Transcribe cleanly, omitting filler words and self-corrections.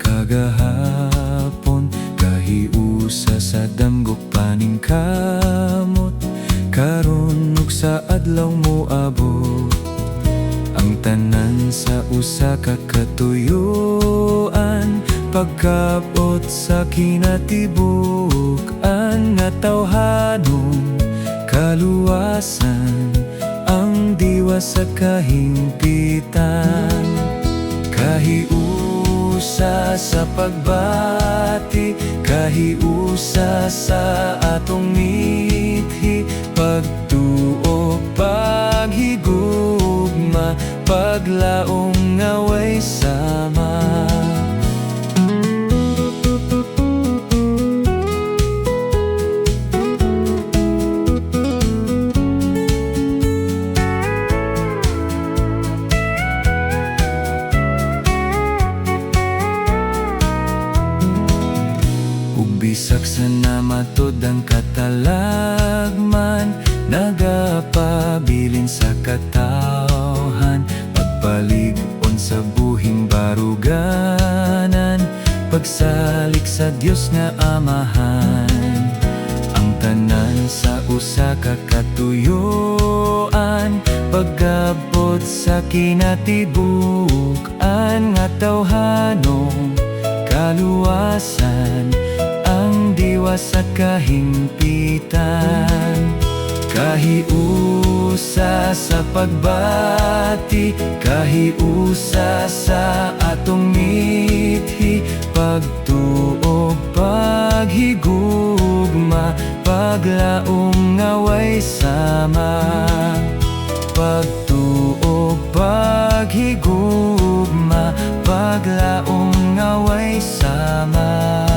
kagahapon, kahiusa sa danggok paning kamot, karon ug sa adlaw mo abot. Ang tanan sa usa ka katuyuan, pagkabot sa kinatibuk-an nga tawhanong kaluwasan, ang diwa sa kahimpitan. Kahiusa sa pagbati, kahiusa sa atong mithi, pagtuo, paghigugma, paglaong nga way sama. Bisag sa namatod ang katalagman, nagapabilin sa katawhan, pagpalig-on sa buhing baruganan, pagsalik sa Dios nga Amahan. Ang tanan sa usa ka katuyuan, pagabot sa kinatibuk-an nga tawhanong kaluwasan, ang diwa sa kahimpitan. Kahiusa sa pagbati, kahiusa sa atong mithi, pagtuo, paghigugma, paglaong nga way sama. Pagtuo, paghigugma, paglaong nga way sama.